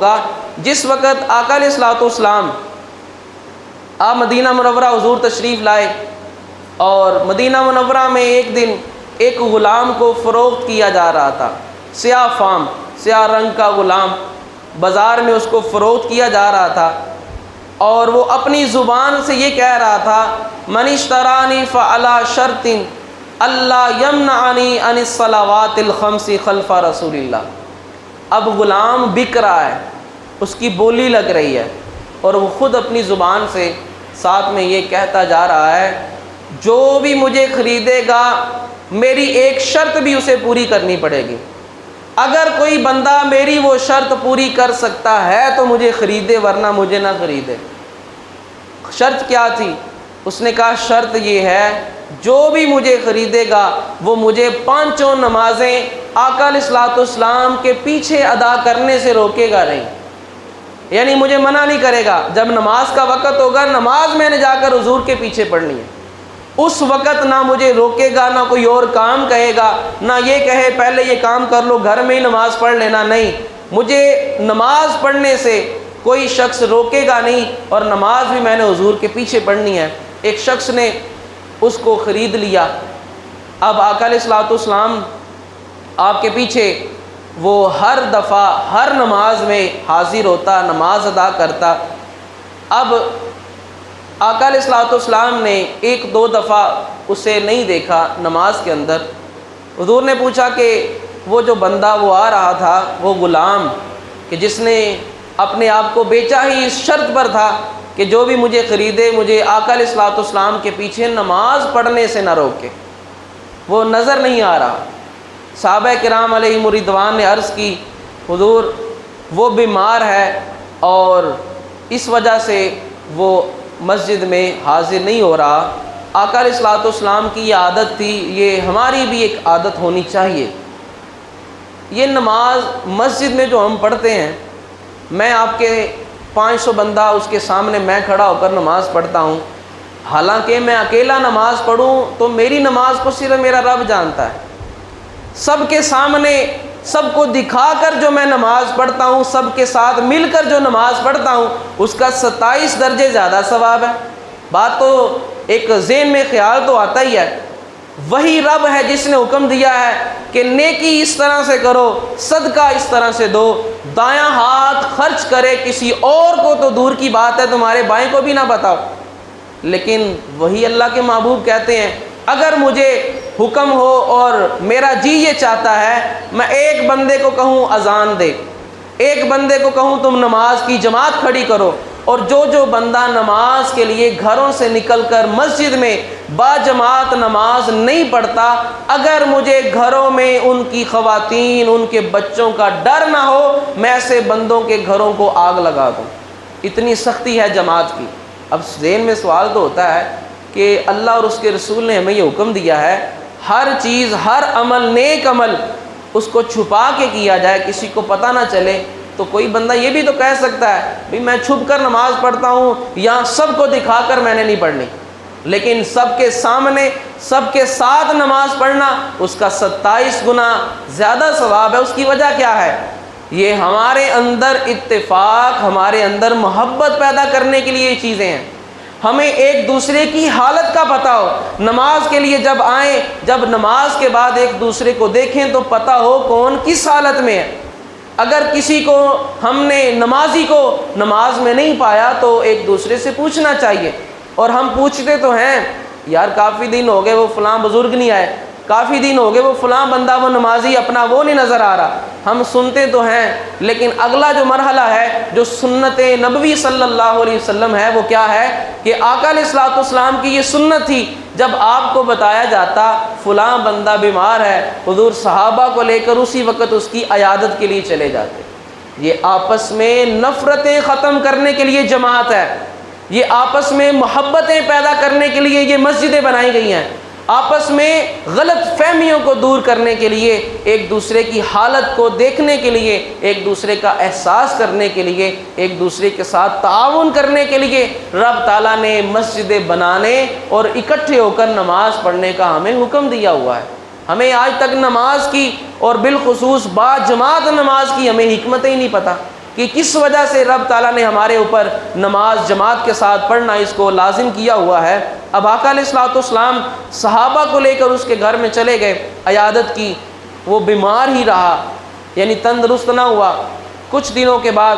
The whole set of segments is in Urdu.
موقع جس وقت آقا علیہ الصلوۃ والسلام آپ مدینہ منورہ حضور تشریف لائے، اور مدینہ منورہ میں ایک دن ایک غلام کو فروخت کیا جا رہا تھا، سیاہ فام، سیاہ رنگ کا غلام بازار میں اس کو فروخت کیا جا رہا تھا، اور وہ اپنی زبان سے یہ کہہ رہا تھا من اشترانی فعلی شرط اللہ یمنعنی عن الصلوات الخمس خلف رسول اللہ۔ اب غلام بک رہا ہے، اس کی بولی لگ رہی ہے، اور وہ خود اپنی زبان سے ساتھ میں یہ کہتا جا رہا ہے جو بھی مجھے خریدے گا میری ایک شرط بھی اسے پوری کرنی پڑے گی، اگر کوئی بندہ میری وہ شرط پوری کر سکتا ہے تو مجھے خریدے ورنہ مجھے نہ خریدے۔ شرط کیا تھی؟ اس نے کہا شرط یہ ہے جو بھی مجھے خریدے گا وہ مجھے 5 نمازیں آقا علیہ الصلوۃ والسلام کے پیچھے ادا کرنے سے روکے گا نہیں، یعنی مجھے منع نہیں کرے گا، جب نماز کا وقت ہوگا نماز میں نے جا کر حضور کے پیچھے پڑھنی ہے، اس وقت نہ مجھے روکے گا، نہ کوئی اور کام کہے گا، نہ یہ کہے پہلے یہ کام کر لو گھر میں ہی نماز پڑھ لینا، نہیں، مجھے نماز پڑھنے سے کوئی شخص روکے گا نہیں، اور نماز بھی میں نے حضور کے پیچھے پڑھنی ہے۔ ایک شخص نے اس کو خرید لیا، اب آقا علیہ الصلوۃ والسلام آپ کے پیچھے وہ ہر دفعہ ہر نماز میں حاضر ہوتا، نماز ادا کرتا۔ اب آقا علیہ الصلوۃ والسلام نے 1-2 دفعہ اسے نہیں دیکھا نماز کے اندر۔ حضور نے پوچھا کہ وہ جو بندہ وہ آ رہا تھا، وہ غلام کہ جس نے اپنے آپ کو بیچا ہی اس شرط پر تھا کہ جو بھی مجھے خریدے مجھے آقا علیہ الصلوۃ والسلام کے پیچھے نماز پڑھنے سے نہ روکے، وہ نظر نہیں آ رہا۔ صحابہ کرام علیہم رضوان نے عرض کی حضور وہ بیمار ہے اور اس وجہ سے وہ مسجد میں حاضر نہیں ہو رہا۔ آقا علیہ الصلوۃ والسلام کی یہ عادت تھی، یہ ہماری بھی ایک عادت ہونی چاہیے۔ یہ نماز مسجد میں جو ہم پڑھتے ہیں، میں آپ کے 500 بندہ اس کے سامنے میں کھڑا ہو کر نماز پڑھتا ہوں، حالانکہ میں اکیلا نماز پڑھوں تو میری نماز کو صرف میرا رب جانتا ہے، سب کے سامنے سب کو دکھا کر جو میں نماز پڑھتا ہوں، سب کے ساتھ مل کر جو نماز پڑھتا ہوں اس کا 27 درجے زیادہ ثواب ہے۔ بات تو ایک ذہن میں خیال تو آتا ہی ہے، وہی رب ہے جس نے حکم دیا ہے کہ نیکی اس طرح سے کرو، صدقہ اس طرح سے دو، دایاں ہاتھ خرچ کرے کسی اور کو تو دور کی بات ہے، تمہارے بائیں کو بھی نہ بتاؤ، لیکن وہی اللہ کے محبوب کہتے ہیں اگر مجھے حکم ہو اور میرا جی یہ چاہتا ہے میں ایک بندے کو کہوں اذان دے، ایک بندے کو کہوں تم نماز کی جماعت کھڑی کرو، اور جو بندہ نماز کے لیے گھروں سے نکل کر مسجد میں با جماعت نماز نہیں پڑھتا، اگر مجھے گھروں میں ان کی خواتین ان کے بچوں کا ڈر نہ ہو میں ایسے بندوں کے گھروں کو آگ لگا دوں۔ اتنی سختی ہے جماعت کی۔ اب ذہن میں سوال تو ہوتا ہے کہ اللہ اور اس کے رسول نے ہمیں یہ حکم دیا ہے ہر چیز ہر عمل نیک عمل اس کو چھپا کے کیا جائے، کسی کو پتہ نہ چلے، تو کوئی بندہ یہ بھی تو کہہ سکتا ہے بھئی میں چھپ کر نماز پڑھتا ہوں یا سب کو دکھا کر میں نے نہیں پڑھنی، لیکن سب کے سامنے سب کے ساتھ نماز پڑھنا اس کا 27 گنا زیادہ ثواب ہے۔ اس کی وجہ کیا ہے؟ یہ ہمارے اندر اتفاق، ہمارے اندر محبت پیدا کرنے کے لیے یہ چیزیں ہیں، ہمیں ایک دوسرے کی حالت کا پتہ ہو، نماز کے لیے جب آئیں، جب نماز کے بعد ایک دوسرے کو دیکھیں تو پتہ ہو کون کس حالت میں ہے۔ اگر کسی کو ہم نے نمازی کو نماز میں نہیں پایا تو ایک دوسرے سے پوچھنا چاہیے، اور ہم پوچھتے تو ہیں یار کافی دن ہو گئے وہ فلاں بزرگ نہیں آئے، کافی دن ہو گئے وہ فلاں بندہ وہ نمازی اپنا وہ نہیں نظر آ رہا، ہم سنتے تو ہیں، لیکن اگلا جو مرحلہ ہے جو سنت نبوی صلی اللہ علیہ وسلم ہے وہ کیا ہے کہ آقا علیہ الصلوۃ والسلام کی یہ سنت تھی، جب آپ کو بتایا جاتا فلاں بندہ بیمار ہے حضور صحابہ کو لے کر اسی وقت اس کی عیادت کے لیے چلے جاتے۔ یہ آپس میں نفرتیں ختم کرنے کے لیے جماعت ہے، یہ آپس میں محبتیں پیدا کرنے کے لیے یہ مسجدیں بنائی گئی ہیں، آپس میں غلط فہمیوں کو دور کرنے کے لیے، ایک دوسرے کی حالت کو دیکھنے کے لیے، ایک دوسرے کا احساس کرنے کے لیے، ایک دوسرے کے ساتھ تعاون کرنے کے لیے رب تعالیٰ نے مسجدیں بنانے اور اکٹھے ہو کر نماز پڑھنے کا ہمیں حکم دیا ہوا ہے۔ ہمیں آج تک نماز کی اور بالخصوص با جماعت نماز کی ہمیں حکمتیں ہی نہیں پتہ۔ کہ کس وجہ سے رب تعالیٰ نے ہمارے اوپر نماز جماعت کے ساتھ پڑھنا اس کو لازم کیا ہوا ہے۔ اب آقا علیہ الصلوۃ والسلام صحابہ کو لے کر اس کے گھر میں چلے گئے، عیادت کی، وہ بیمار ہی رہا، یعنی تندرست نہ ہوا۔ کچھ دنوں کے بعد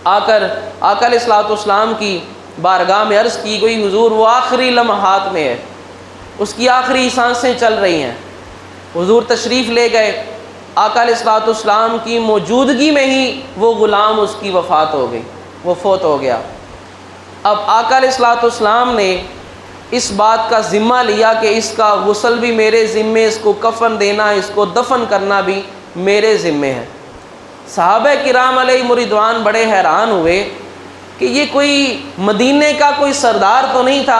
آ کر آقا علیہ الصلوۃ والسلام کی بارگاہ میں عرض کی گئی، حضور وہ آخری لمحات میں ہے، اس کی آخری سانسیں چل رہی ہیں۔ حضور تشریف لے گئے، آقا علیہ الصلوۃ والسلام کی موجودگی میں ہی وہ غلام اس کی وفات ہو گئی، وہ فوت ہو گیا۔ اب آقا علیہ الصلوۃ والسلام نے اس بات کا ذمہ لیا کہ اس کا غسل بھی میرے ذمے، اس کو کفن دینا، اس کو دفن کرنا بھی میرے ذمے ہے۔ صحابہ کرام علیہ رضوان بڑے حیران ہوئے کہ یہ کوئی مدینے کا کوئی سردار تو نہیں تھا،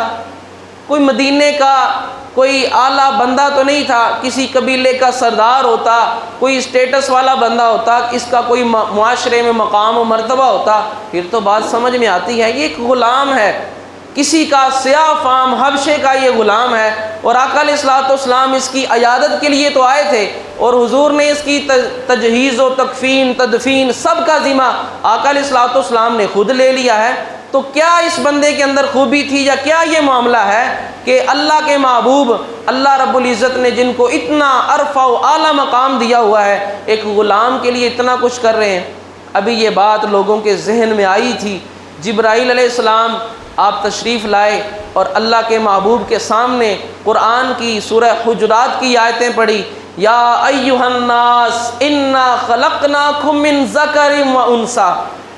کوئی مدینے کا کوئی اعلیٰ بندہ تو نہیں تھا، کسی قبیلے کا سردار ہوتا، کوئی اسٹیٹس والا بندہ ہوتا، اس کا کوئی معاشرے میں مقام و مرتبہ ہوتا، پھر تو بات سمجھ میں آتی ہے۔ یہ ایک غلام ہے، کسی کا سیاہ فام حبشے کا یہ غلام ہے، اور آقا علیہ الصلوۃ والسلام اس کی عیادت کے لیے تو آئے تھے، اور حضور نے اس کی تجہیز و تکفین تدفین سب کا ذمہ آقا علیہ الصلوۃ والسلام نے خود لے لیا ہے۔ تو کیا اس بندے کے اندر خوبی تھی، یا کیا یہ معاملہ ہے کہ اللہ کے محبوب اللہ رب العزت نے جن کو اتنا عرفہ و اعلیٰ مقام دیا ہوا ہے، ایک غلام کے لیے اتنا کچھ کر رہے ہیں؟ ابھی یہ بات لوگوں کے ذہن میں آئی تھی، جبرائیل علیہ السلام آپ تشریف لائے اور اللہ کے محبوب کے سامنے قرآن کی سورہ حجرات کی آیتیں پڑھی، یا ایھا الناس انا خلقناکم من ذکر و انثی،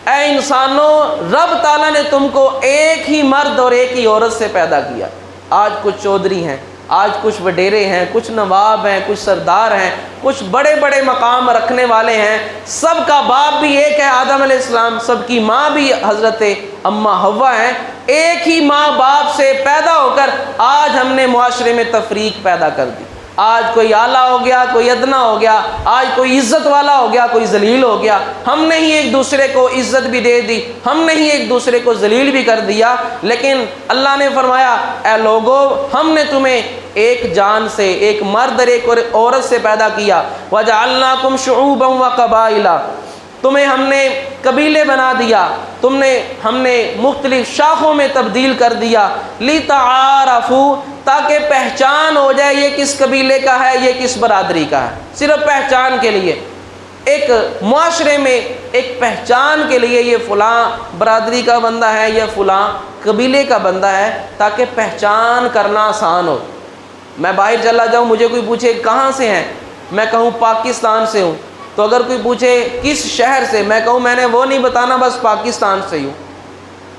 اے انسانوں رب تعالیٰ نے تم کو ایک ہی مرد اور ایک ہی عورت سے پیدا کیا۔ آج کچھ چودھری ہیں، آج کچھ وڈیرے ہیں، کچھ نواب ہیں، کچھ سردار ہیں، کچھ بڑے بڑے مقام رکھنے والے ہیں، سب کا باپ بھی ایک ہے آدم علیہ السلام، سب کی ماں بھی حضرت اماں حوا ہیں، ایک ہی ماں باپ سے پیدا ہو کر آج ہم نے معاشرے میں تفریق پیدا کر دی۔ آج کوئی اعلیٰ ہو گیا، کوئی ادنا ہو گیا، آج کوئی عزت والا ہو گیا، کوئی ذلیل ہو گیا۔ ہم نے ہی ایک دوسرے کو عزت بھی دے دی، ہم نے ہی ایک دوسرے کو ذلیل بھی کر دیا۔ لیکن اللہ نے فرمایا، اے لوگو ہم نے تمہیں ایک جان سے، ایک مرد اور ایک عورت سے پیدا کیا، وَجَعَلْنَاكُمْ شُعُوبًا وَقَبَائِلًا، تمہیں ہم نے قبیلے بنا دیا، ہم نے مختلف شاخوں میں تبدیل کر دیا، لِتَعَارَفُوا، تاکہ پہچان ہو جائے یہ کس قبیلے کا ہے، یہ کس برادری کا ہے، صرف پہچان کے لیے، ایک معاشرے میں ایک پہچان کے لیے یہ فلاں برادری کا بندہ ہے، یہ فلاں قبیلے کا بندہ ہے، تاکہ پہچان کرنا آسان ہو۔ میں باہر چلا جاؤں، مجھے کوئی پوچھے کہاں سے ہیں، میں کہوں پاکستان سے ہوں، تو اگر کوئی پوچھے کس شہر سے، میں کہوں میں نے وہ نہیں بتانا، بس پاکستان سے ہی ہوں،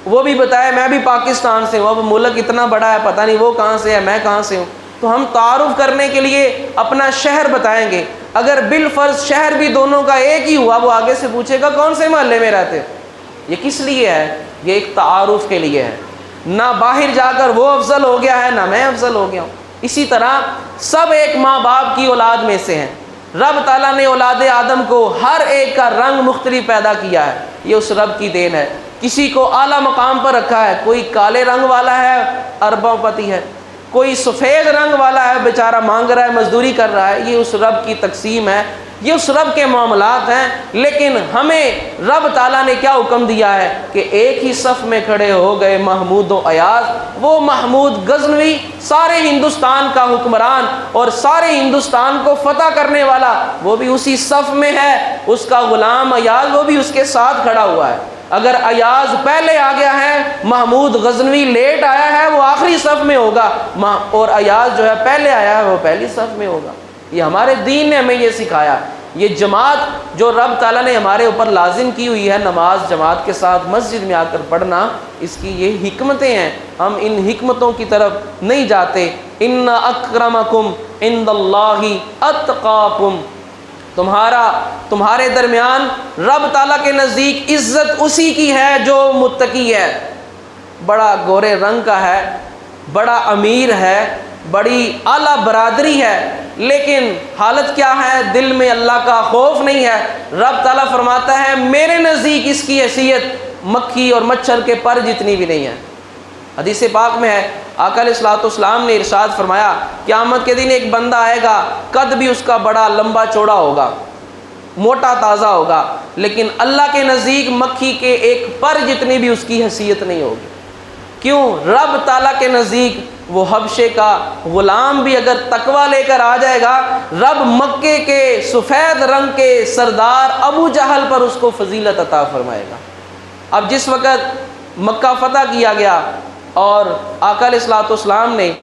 وہ بھی بتائے میں بھی پاکستان سے ہوں، اب ملک اتنا بڑا ہے پتہ نہیں وہ کہاں سے ہے میں کہاں سے ہوں، تو ہم تعارف کرنے کے لیے اپنا شہر بتائیں گے۔ اگر بالفرض شہر بھی دونوں کا ایک ہی ہوا، وہ آگے سے پوچھے گا کون سے محلے میں رہتے، یہ کس لیے ہے؟ یہ ایک تعارف کے لیے ہے، نہ باہر جا کر وہ افضل ہو گیا ہے نہ میں افضل ہو گیا ہوں۔ اسی طرح سب ایک ماں باپ کی اولاد میں سے ہیں، رب تعالیٰ نے اولاد آدم کو ہر ایک کا رنگ مختلف پیدا کیا ہے، یہ اس رب کی دین ہے۔ کسی کو اعلیٰ مقام پر رکھا ہے، کوئی کالے رنگ والا ہے اربوں پتی ہے، کوئی سفید رنگ والا ہے بیچارہ مانگ رہا ہے مزدوری کر رہا ہے، یہ اس رب کی تقسیم ہے، یہ اس رب کے معاملات ہیں۔ لیکن ہمیں رب تعالیٰ نے کیا حکم دیا ہے کہ ایک ہی صف میں کھڑے ہو گئے محمود و ایاز، وہ محمود غزنوی سارے ہندوستان کا حکمران اور سارے ہندوستان کو فتح کرنے والا، وہ بھی اسی صف میں ہے، اس کا غلام ایاز وہ بھی اس کے ساتھ کھڑا ہوا ہے۔ اگر ایاز پہلے آ گیا ہے، محمود غزنوی لیٹ آیا ہے، وہ آخری صف میں ہوگا، اور ایاز جو ہے پہلے آیا ہے وہ پہلی صف میں ہوگا۔ یہ ہمارے دین نے ہمیں یہ سکھایا۔ یہ جماعت جو رب تعالیٰ نے ہمارے اوپر لازم کی ہوئی ہے، نماز جماعت کے ساتھ مسجد میں آ کر پڑھنا، اس کی یہ حکمتیں ہیں، ہم ان حکمتوں کی طرف نہیں جاتے۔ ان اکرمکم عند اللہ اتقاکم، تمہارے درمیان رب تعالیٰ کے نزدیک عزت اسی کی ہے جو متقی ہے۔ بڑا گورے رنگ کا ہے، بڑا امیر ہے، بڑی اعلیٰ برادری ہے، لیکن حالت کیا ہے؟ دل میں اللہ کا خوف نہیں ہے۔ رب تعالیٰ فرماتا ہے میرے نزدیک اس کی حیثیت مکھی اور مچھر کے پر جتنی بھی نہیں ہے۔ حدیث پاک میں ہے، آقا علیہ الصلوۃ والسلام نے ارشاد فرمایا، قیامت کے دن ایک بندہ آئے گا، قد بھی اس کا بڑا لمبا چوڑا ہوگا، موٹا تازہ ہوگا، لیکن اللہ کے نزدیک مکھی کے ایک پر جتنی بھی اس کی حیثیت نہیں ہوگی۔ کیوں؟ رب تعالیٰ کے نزدیک وہ حبشے کا غلام بھی اگر تقویٰ لے کر آ جائے گا، رب مکے کے سفید رنگ کے سردار ابو جہل پر اس کو فضیلت عطا فرمائے گا۔ اب جس وقت مکہ فتح کیا گیا اور آقا علیہ الصلوۃ والسلام نے